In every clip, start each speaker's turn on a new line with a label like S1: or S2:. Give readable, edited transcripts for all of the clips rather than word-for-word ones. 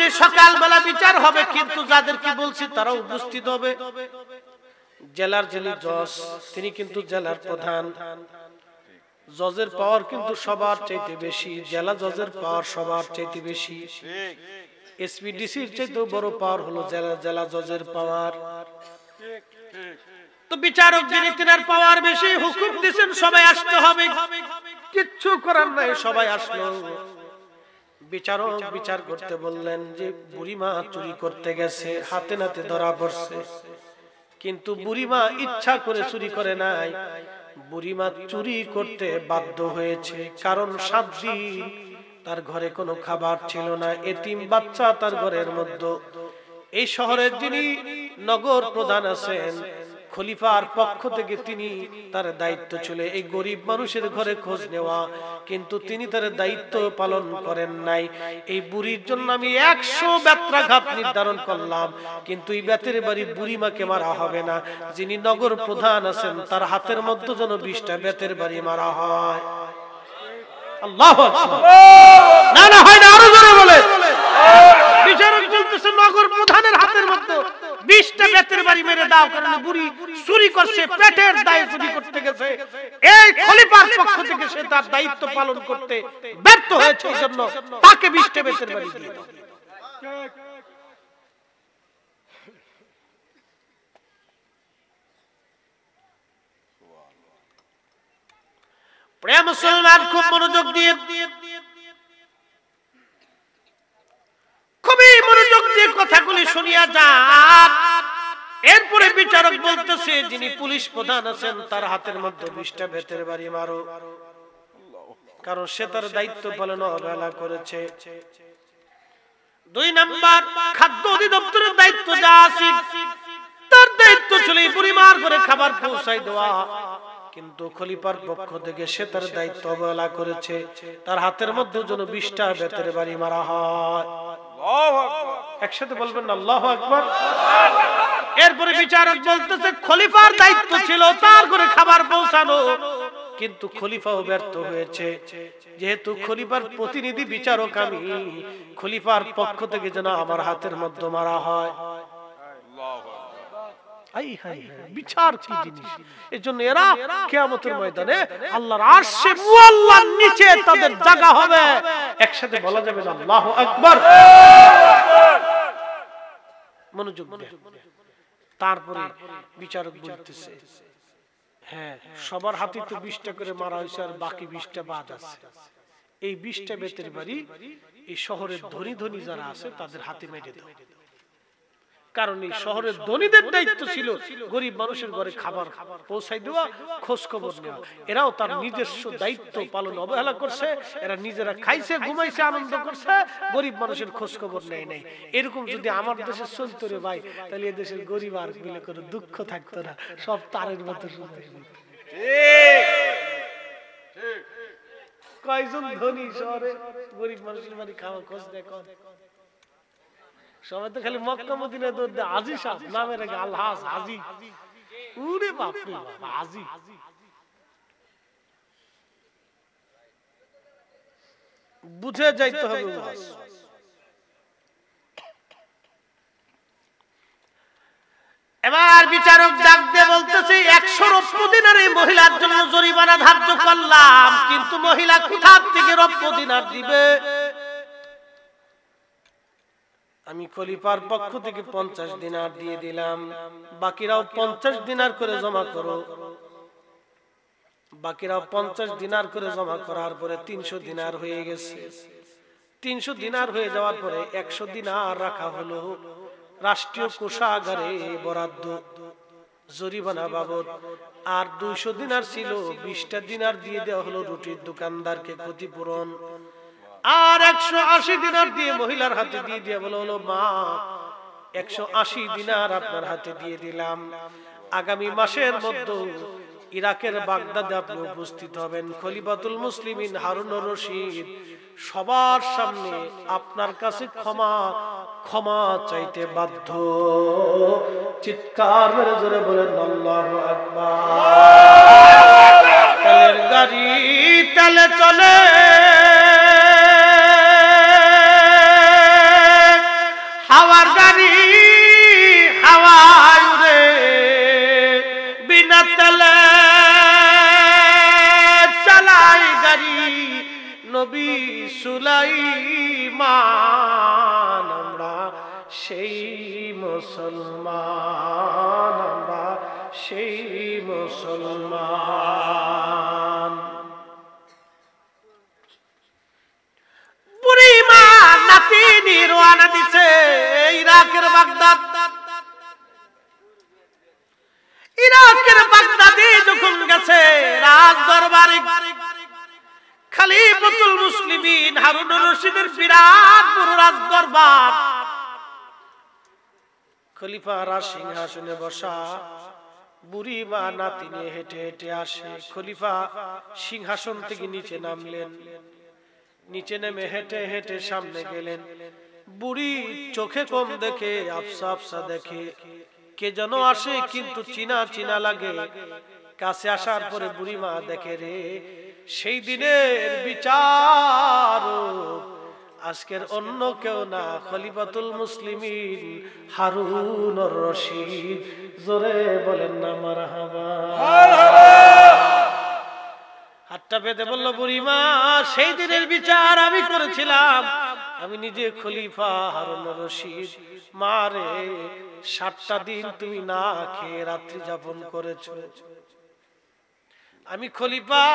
S1: বলেছে সকালবেলা বিচার হবে, কিন্তু যাদেরকে বলছি তারা উপস্থিত হবে। জেলার যিনি জজ, তিনি কিন্তু জেলার প্রধান। জজের পাওয়ার কিন্তু সবার চাইতে বেশি, জেলা জজের পাওয়ার সবার চাইতে বেশি। এসপিডিসির চাইতে বড় পাওয়ার হলো জেলা জজের পাওয়ার। তো বিচারক যিনি, তিনার পাওয়ার বেশি, হুকুম দিয়েছেন সবাই আসতে হবে। কিচ্ছু করার নাই, সবাই আসলো। বিচারক বিচার করতে বললেন যে বুড়িমা চুরি করতে গেছে, হাতে নাতে ধরা পড়ছে। কিন্তু বুড়িমা ইচ্ছা করে চুরি করে নাই, বুড়িমা চুরি করতে বাধ্য হয়েছে। কারণ 7 দিন তার ঘরে কোনো খাবার ছিল না, এতিম বাচ্চা তার ঘরের মধ্যে। এই শহরের যিনি নগর প্রধান আছেন, খলিফার পক্ষ থেকে তিনি, তার দায়িত্ব ছিল এই গরিব মানুষের ঘরে খোঁজ নেওয়া, কিন্তু তিনি তার দায়িত্ব পালন করেন নাই। এই বুড়ির জন্য আমি 100 বেত্রাঘাত নির্ধারণ করলাম, কিন্তু এই বেতের বাড়ি বুড়িমাকে মারা হবে না। যিনি নগর প্রধান আছেন তার হাতের মধ্যে যেন 20টা বেতের বাড়ি মারা হয়। আল্লাহু আকবার। না না হয় না, আরো জোরে বলে। বিচারক বলতেছে নগর প্রধানের হাতের মধ্যে 20টা বেতের বাড়ি মেরে দাও, কারণ বুড়ি চুরি করছে, পেটের দায়ে চুরি করতে গেছে। এই খলিফার পক্ষ থেকে সে তার দায়িত্ব পালন করতে ব্যর্থ হয়েছে, এই জন্য তাকে 20টা বেতের বাড়ি দিয়ে দাও। প্রিয় মুসলমান, খুব মনোযোগ দিয়ে, খুবই মনোযোগ দিয়ে কথাগুলি শুনিয়া যান। এরপরে বিচারক বলতেছে যিনি পুলিশ প্রধান আছেন তার হাতের মধ্যে 20টা বেতের বাড়ি মারো, কারণ সে তার দায়িত্ব পালন অবহেলা করেছে। 2 নাম্বার, খাদ্য অধিদপ্তরের দায়িত্ব যা আছে, তার দায়িত্ব ছিল এই বুড়িমার ঘরে খাবার পৌঁছাই দেওয়া, কিন্তু খলিফার পক্ষ থেকে সে তার দায়িত্ব অবহেলা করেছে। তার হাতের মধ্যে যেন 20টা বেতের বাড়ি মারা হয়। একসাথে বলবেন আল্লাহু আকবার। এরপরে বিচারক বলতেছে খলিফার দায়িত্ব ছিল তার ঘরে খাবার পৌঁছানো, কিন্তু খলিফাও ব্যর্থ হয়েছে। যেহেতু খলিফার প্রতিনিধি বিচারক আমি, খলিফার পক্ষ থেকে যেন আমার হাতের মধ্যে মারা হয়। বিচার কি জিনিস! এজন্য এরা কিয়ামতের ময়দানে আল্লাহর আরশে মুআল্লার নিচে তাদের জায়গা হবে। একসাথে বলা যাবে না আল্লাহু আকবার। মনোযোগ দিয়ে। তারপরে বিচারক বলতেছে, হ্যাঁ, সবার হাতে তো 20টা করে মারা হয়েছে, আর বাকি 20টা বাদ আছে। এই 20টা বেতের বাড়ি এই শহরের ধনী ধনী যারা আছে তাদের হাতে মেরে দাও। কারণ এই শহরের ধনীদের দায়িত্ব ছিল গরিব মানুষের ঘরে খাবার পৌঁছাই দেওয়া, খোঁজ খবর নেওয়া। এরাও তার নিজস্ব দায়িত্ব পালন অবহেলা করছে। এরা নিজেরা খাইছে, ঘুমাইছে, আনন্দ করছে, গরিব মানুষের খোঁজ খবর নেয় নাই। এরকম যদি আমার দেশে চলতো রে ভাই, তাহলে এই দেশের গরিব আর মিলে কোনো দুঃখ থাকতো না, সব তারের মতো। কয়জন ধনী শহরে গরিব মানুষের বাড়ি খাওয়া খোঁজ দেয়? সবাই তো খালি মক্কা মদিনা দৌড় দেয়। হাজী সাহেব নামের আগে আলহাজ হাজী, উরে বাপ রে বাপ, হাজী। বুঝে যাইতে হবে। এবার বিচারক ডাক দিয়ে বলতেছে 100 রৌপ্য দিনার এই মহিলার জন্য জরিমানা ধার্য করলাম, কিন্তু মহিলা কোথা থেকে রৌপ্য দিনার দিবে? আমি খলিফার পক্ষ থেকে 50 দিনার দিয়ে দিলাম, বাকিরাও 50 দিনার করে জমা করো। বাকিরাও 50 দিনার করে জমা করার পরে 300 দিনার হয়ে গেছে। 300 দিনার হয়ে যাওয়ার পরে 100 দিনার রাখা হলো রাষ্ট্রীয় কোষাগারে বরাদ্দ জরিমানা বাবদ। আর 200 দিনার ছিল, 20টা দিনার দিয়ে দেওয়া হলো রুটির দোকানদারকে ক্ষতিপূরণ। আর 180 দিনার দিয়ে মহিলার হাতে দিয়ে দেওয়া হলো, মা 180 দিনার আপনার হাতে দিয়ে দিলাম। আগামী মাসের মধ্যে ইরাকের বাগদাদে আপনি উপস্থিত হবেন। খলিফাতুল মুসলিমিন হারুনুর রশিদ সবার সামনে আপনার কাছে ক্ষমা চাইতে বাধ্য। চিৎকার মেরে জোরে বলেন আল্লাহু আকবার। তেলের গাড়ি তেলে চলে, মুসলমান, আমরা সেই মুসলমান, আমরা সেই মুসলমান। বুড়ি মা নাতিনি রওনা দিছে ইরাকের বাগদাদ। ইরাকের বাগদাদে যখন গেছে রাজ দরবারে খলিফাতুল মুসলিমিন হারুনুর রশিদের বিরাট বড় রাজ দরবার, খলিফা রাজ সিংহাসনে বসা, বুড়ি মা নাতিনি হেঁটে হেঁটে আসে। খলিফা সিংহাসন থেকে নিচে নামলেন, নিচে নেমে হেঁটে হেঁটে সামনে গেলেন। বুড়ি চোখে কম দেখে, আফসা আফসা দেখে, কে যেন আসে কিন্তু চিনা চিনা লাগে। কাছে আসার পরে বুড়ি মা দেখে রে সেই দিনের বিচার আজকের অন্য কেউ না, খলিফাতুল মুসলিমিন হারুনুর রশিদ। জোরে বলেন না মারহাবা। হাতটা বেঁধে বলল বুড়ি মা, সেই দিনের বিচার আমি করেছিলাম, আমি নিজে খলিফা হারুনুর রশিদ। মা রে 7টা দিন তুমি না খেয়ে রাত্রি যাপন করেছো। আমি খলিফা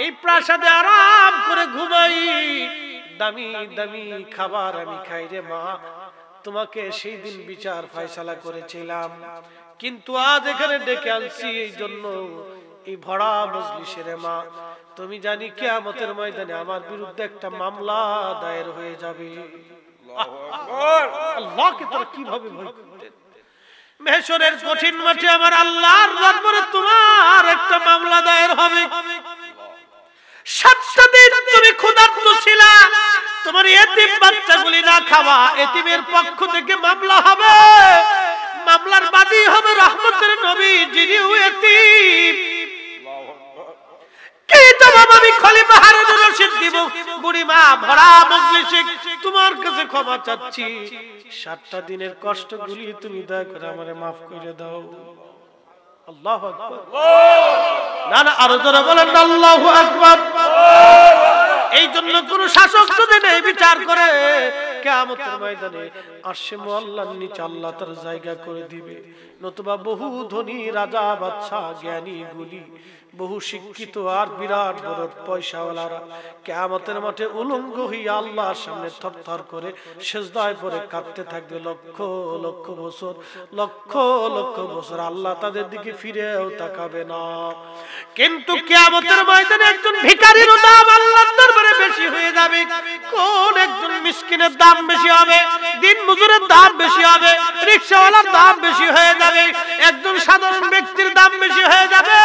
S1: এই প্রাসাদে আরাম করে ঘুমাই, দামি দামি খাবার আমি খাই রে মা। তোমাকে সেই দিন বিচার ফয়সালা করেছিলাম, কিন্তু আজ এখানে ডেকে আনছি এই জন্য, এই ভরা মজলিসে রে মা। তুমি জানি কিয়ামতের ময়দানে আমার বিরুদ্ধে একটা মামলা দায়ের হয়ে যাবে। আল্লাহকে তোরা কিভাবে ভয় করতেন? মেহশরের কঠিন মাঠে আমার আল্লাহর দরবারে তোমার একটা মামলা দায়ের হবে। 7টা দিন তুমি ক্ষুধার্ত ছিলা, তোমার এতিম বাচ্চাগুলি না খাওয়া, এতিমের পক্ষ থেকে মামলা হবে। মামলার বাদী হবে রহমতের নবী, যিনিও এতিম। কি জবাব আমি খলিফা হারুনুর রশিদ দিব? বুড়ি মা ভরা মজলিসে তোমার কাছে ক্ষমা চাচ্ছি, 7টা দিনের কষ্টগুলি তুমি দয়া করে আমারে মাফ করে দাও। আল্লাহু আকবার। না না, আরো জোরে বলেন আল্লাহু আকবার। এই জন্য কোন শাসক যদি নেই বিচার করে, কিয়ামতের ময়দানে আরশে মুআল্লার নিচে আল্লাহ তার জায়গা করে দিবে। নতুবা বহু ধনী রাজা বাদশা জ্ঞানী গুলি, বহু শিক্ষিত আর বিরাট বড় পয়সাওয়ালারা কিয়ামতের মাঠে উলঙ্গ হয়ে আল্লাহর সামনে থরথর করে সিজদায় পড়ে কাঁদতে থাকবে লক্ষ লক্ষ বছর, লক্ষ লক্ষ বছর। আল্লাহ তাদের দিকে ফিরেও তাকাবে না। কিন্তু কিয়ামতের ময়দানে একজন ভিখারির দাম আল্লাহর দরবারে বেশি হয়ে যাবে। কোন একজন মিসকিনের দাম বেশি হবে, দিন মজুরের দাম বেশি হবে, রিকশাওয়ালার দাম বেশি হয়ে যাবে, একজন সাধারণ ব্যক্তির দাম বেশি হয়ে যাবে।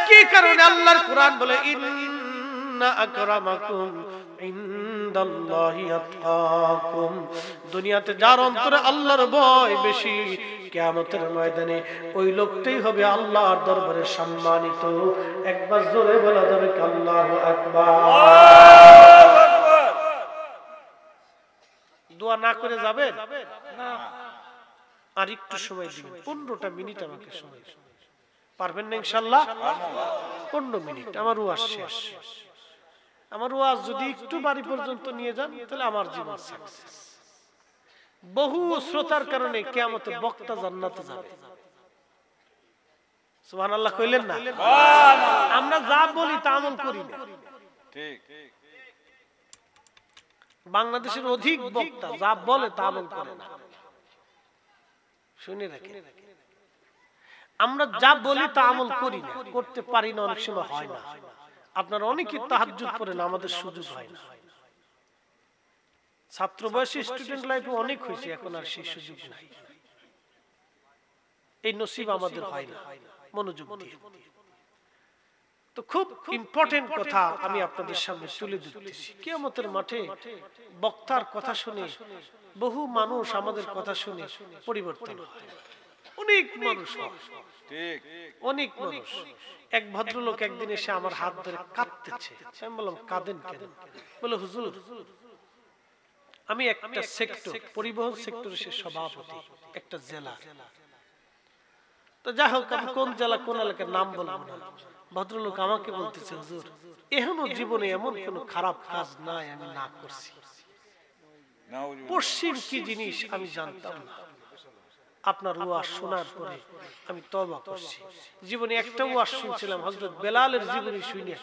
S1: কি কারণে? আল্লাহর কোরআন বলে ইন্না আকরামাকুম ইনদাল্লাহি আতকাকুম। দুনিয়াতে যার অন্তরে আল্লাহর ভয় বেশি, কিয়ামতের ময়দানে ওই লোকটাই হবে আল্লাহর দরবারে সম্মানিত। একবার জোরে বলা যাবে আল্লাহু আকবার। দোয়া না করে যাবে না, আর একটু সময় দিবেন, 15টা মিনিট আমাকে সময়। পারবেন না ইনশাআল্লাহ? 15 মিনিট আমার ওয়াজ শেষ। আমার ওয়াজ যদি একটু বাড়ি পর্যন্ত নিয়ে যান তাহলে আমার জীবন সাকসেস। বহু শ্রোতার কারণে কিয়ামতে বক্তা জান্নাতে যাবে। সুবহানাল্লাহ কইলেন না? আমরা যা বলি তা আমল করি না। ঠিক। বাংলাদেশের অধিক বক্তা যা বলে তা আমল করে না। শুনে রাখেন, আমরা যা বলি তা আমল করি না, করতে পারি না, অনেক সময় হয় না। আপনারা অনেকে তাহাজ্জুদ পড়েন, আমাদের সুযোগ হয় না। ছাত্র বয়সী স্টুডেন্ট লাইফে অনেক হয়েছে, এখন আর সেই সুযোগ নাই। এই নসিব আমাদের হয় না। মনোযোগ দিয়ে তো খুব ইম্পর্টেন্ট কথা আমি আপনাদের সামনে তুলে ধরতেছি। কিয়ামতের মাঠে বক্তার কথা শুনে বহু মানুষ আমাদের কথা শুনে পরিবর্তন হয়। অনেক মানুষ, ঠিক অনেক মানুষ। এক ভদ্রলোক একদিন এসে আমার হাত ধরে কাঁদতেছে। আমি বললাম কাঁদেন কেন? বলে হুজুর, আমি একটা সেক্টর, পরিবহন সেক্টরের সে সভাপতি একটা জেলা। তো যাই হোক, আমি কোন জেলা কোন এলাকার নাম বলবো না। ভদ্রলোক আমাকে বলতেছে হুজুর, এখনো জীবনে এমন কোন খারাপ কাজ নাই আমি না করছি। পশ্চিম কি জিনিস আমি জানতাম না। আপনার ওয়াজ শোনার পরে আমি তওবা করছি। জীবনে একটা ওয়াজ শুনছিলাম হযরত বেলালের জীবনী শুনে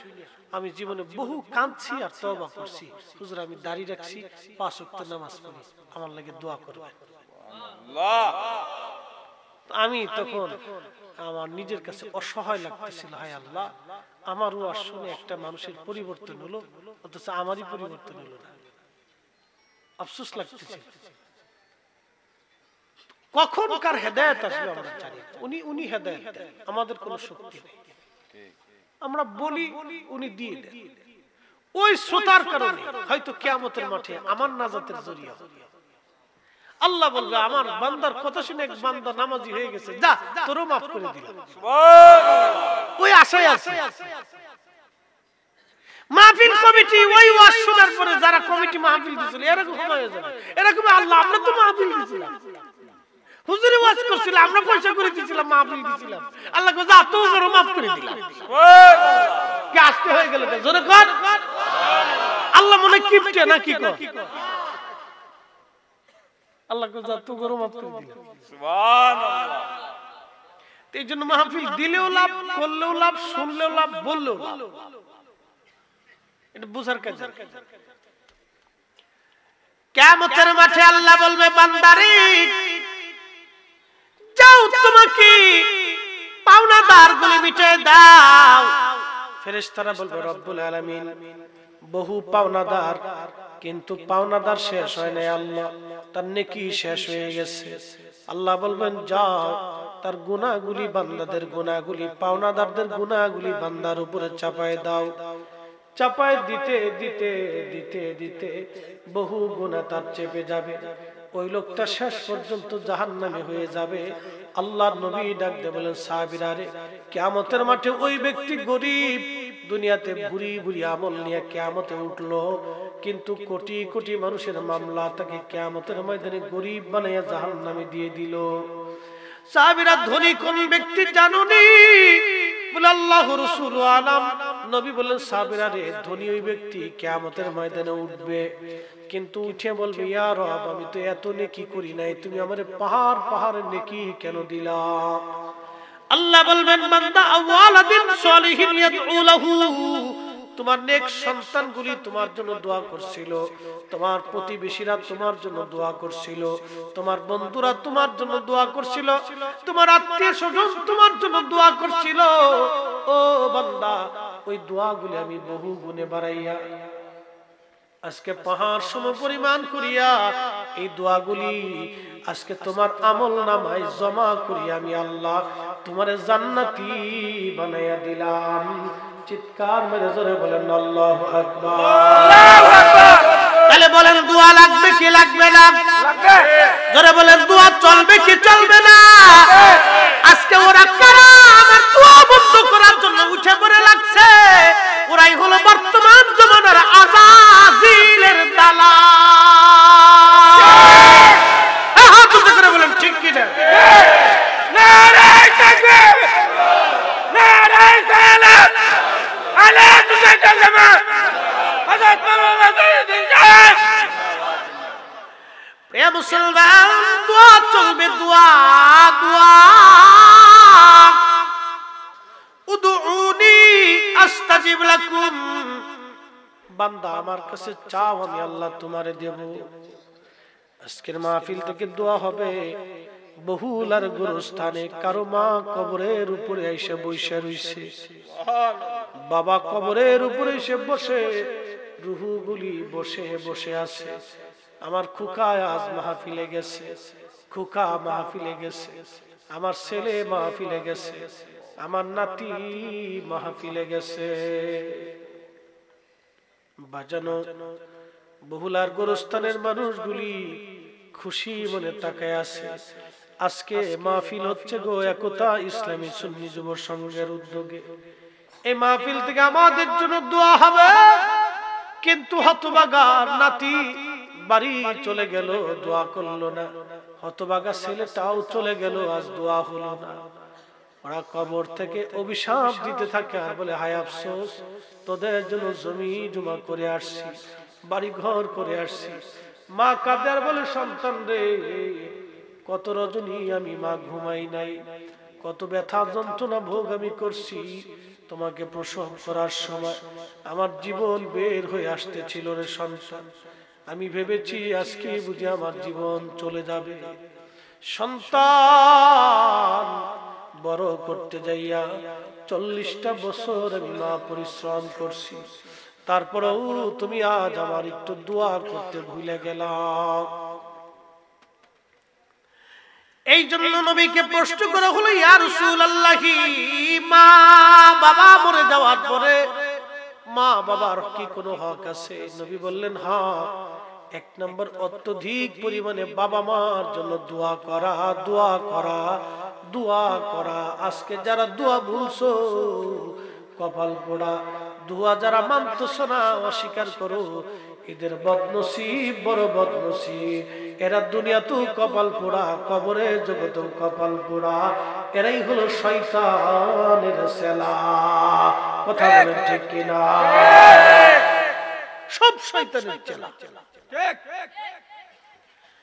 S1: আমি জীবনে বহু কাঁদছি আর তওবা করছি। হুজুর আমি দাড়ি রাখছি, 5 ওয়াক্ত নামাজ পড়ি, আমার লাগি দোয়া করবেন। আল্লাহ। আমি তখন আমার নিজের কাছে অসহায় লাগতেছিল, হায় আল্লাহ, আমার ওয়াজ শুনে একটা মানুষের পরিবর্তন হলো, অথচ আমারই পরিবর্তন হলো না। আফসোস লাগতেছে। কখন কার হেদায়েত আসবে আমরা জানি না। উনি হেদায়েত দেন, আমাদের কোনো শক্তি নেই। আমরা বলি, উনি দিয়ে দেন। ওই শ্রোতার কারণে হয়তো কিয়ামতের মাঠে আমার নাজাতের জরিয়া হবে। আল্লাহ বলবে আমার বান্দার কথা শুনে এক বান্দা নামাজি হয়ে গেছে, যা তোরও মাফ করে দিলাম। সুবহানাল্লাহ। ওই আশায় আছে। মাহফিল কমিটি ওই ওয়াজ শোনার পরে যারা কমিটি মাহফিল দিছিল এরকম হয়ে যাবে, এরকম আল্লাহ আমরা তো মাহফিল দিছিলাম, হুজুরে ওয়াজ করছিল, আমরা পয়সা করে দিছিলাম, মাহফিল দিছিলাম, আল্লাহ কো যা তোরও মাফ করে দিলাম। সুবহানাল্লাহ। কি আস্তে হয়ে গেল জোরে কর সুবহানাল্লাহ। আল্লাহ মনে কিপটে নাকি কর, আল্লাহ কো যা তোরও মাফ করে দিলাম। সুবহানাল্লাহ। এই জন্য মাহফিল দিলেও লাভ, করলেও লাভ, শুনলেও লাভ, বললেও লাভ, এটা বুঝার কাজ। কিয়ামতের মাঠে আল্লাহ বলবে বান্দারে যাও তোমাকে পাওনাদারগুলি মিটিয়ে দাও। ফেরেশতারা বলবে রব্বুল আলামিন বহু পাওনাদার, কিন্তু পাওনাদার শেষ হয় নাই আল্লাহ, তার নেকি শেষ হয়ে গেছে। আল্লাহ বলবেন যাও তার গুনাহগুলি, বান্দাদের গুনাহগুলি, পাওনাদারদের গুনাহগুলি বান্দার উপরে চাপায় দাও। চাপায় দিতে দিতে দিতে দিতে বহু গুনাহ তার চেপে যাবে। ওই লোকটা শেষ পর্যন্ত জাহান্নামে হয়ে যাবে। আল্লাহর নবী ডাক দিয়ে বলেন সাহাবীরা রে, কিয়ামতের মাঠে ওই ব্যক্তি গরীব, দুনিয়াতে বুড়ি বুড়ি আমল নিয়ে কিয়ামতে উঠলো, কিন্তু কোটি কোটি মানুষের মামলা তাকে কিয়ামতের ময়দানে গরীব বানাইয়া জাহান্নামে দিয়ে দিল। সাহাবীরা ধনী কোন ব্যক্তি জানুনি? বলে আল্লাহ রাসূল আলাম। নবী বলেন সাহাবীরা রে, ধনী ওই ব্যক্তি কিয়ামতের ময়দানে উঠবে, কিন্তু উঠে বলবে ইয়া রব আমি তো এত নেকি করি নাই, তুমি আমারে পাহাড় পাহাড় নেকি কেন দিলা? আল্লাহ বলবেন বান্দা আওয়ালাদিন সালিহিন ইয়াদউ লাহু, তোমার নেক সন্তানগুলি তোমার জন্য দোয়া করছিল, তোমার প্রতিবেশীরা তোমার জন্য দোয়া করছিল, তোমার বন্ধুরা তোমার জন্য দোয়া করছিল, তোমার আত্মীয়স্বজন তোমার জন্য দোয়া করছিল। ও বান্দা ওই দোয়াগুলি আমি বহু গুণে বাড়াইয়া আজকে পাহাড় সম পরিমাণ করিয়া এই দোয়াগুলি আজকে তোমার আমল নামায় জমা করি আমি আল্লাহ তোমারে জান্নাতি বানাইয়া দিলাম। চিৎকার মেরে জোরে বলেন আল্লাহু আকবার। আল্লাহু আকবার। তাহলে বলেন দোয়া লাগবে কি লাগবে না? লাগবে। জোরে বলেন দোয়া চলবে কি চলবে না? আজকে ওরা কারা আমার দোয়া বন্ধ করার জন্য উঠে পড়ে লাগছে? ওরাই হলো বর্তমান জমানার আযাজিলের দালাল। হাত উঁচু করে বলেন ঠিক কি না? নারে তাকবীর, নারে সালাত, আলা সুন্নাতুল জামাত, হযরত মুহাম্মদ দিন। প্রিয় মুসলমান, দোয়া চলবে, দোয়া দোয়া। উদউনি আস্তাজিব লাকুম, বান্দা আমার কাছে চাও আমি আল্লাহ তোমারে দেব। আজকের মাহফিল থেকে দোয়া হবে বহুলার গুরুস্থানে, কারো মা কবরের উপরে এসে বসে রইছে, বাবা কবরের উপরে এসে বসে, রুহুগুলি বসে বসে আছে। আমার খুকা আজ মাহফিলে গেছে, খুকা মাহফিলে গেছে, আমার ছেলে মাহফিলে গেছে, আমার নাতি মাহফিলে গেছে। বাজানো বহুলার গোরস্থানের মানুষগুলি খুশি মনে তাকায় আছে। আজকে মাহফিল হচ্ছে গো একতা ইসলামী সুন্নি যুব সংঘের উদ্যোগে। এই মাহফিল থেকে আমাদের জন্য দোয়া হবে, কিন্তু হতভাগার নাতি বাড়ি চলে গেল, দোয়া করলো না। হতভাগা ছেলেটাও চলে গেল, আজ দোয়া হলো না। ওরা কবর থেকে অভিশাপ দিতে থাকে আর বলে হায় আফসোস, তোদের জন্য জমি জমা করে আসছি, বাড়ি ঘর করে আসছি, মা কাঁদে আর বলে, সন্তান রে, কত রজনী আমি মা ঘুমাই নাই, কত ব্যথা যন্ত্রণা ভোগ আমি করছি। তোমাকে প্রসব করার সময় আমার জীবন বের হয়ে আসতেছিল রে সন্তান। আমি ভেবেছি আজকে বুঝি আমার জীবন চলে যাবে। সন্তান বড় করতে যাইয়া 40টা বছর আমি মা পরিশ্রম করছি, তারপরেও তুমি আজ আমার একটু দোয়া করতে ভুলে গেলাম। এই জন্য নবীকে প্রশ্ন করা হলো, ইয়া রাসূলুল্লাহি, মা বাবা মরে যাওয়ার পরে মা বাবার কি কোনো হক আছে? নবী বললেন, হ্যাঁ। 1 নম্বর, অত্যধিক পরিমাণে বাবা মার জন্য দোয়া করা, দোয়া করা, দোয়া করা। আজকে যারা দোয়া ভুলছো, কপাল পোড়া। দোয়া যারা মানতেছো না, অস্বীকার করো, এদের বদনসিব, বড় বদনসিব। এরা দুনিয়াতেও কপাল পোড়া, কবরে জগতেও কপাল পোড়া। এরাই হলো শয়তানের ছেলা। কথা বলেন ঠিক কিনা? সব শয়তানের ছেলা।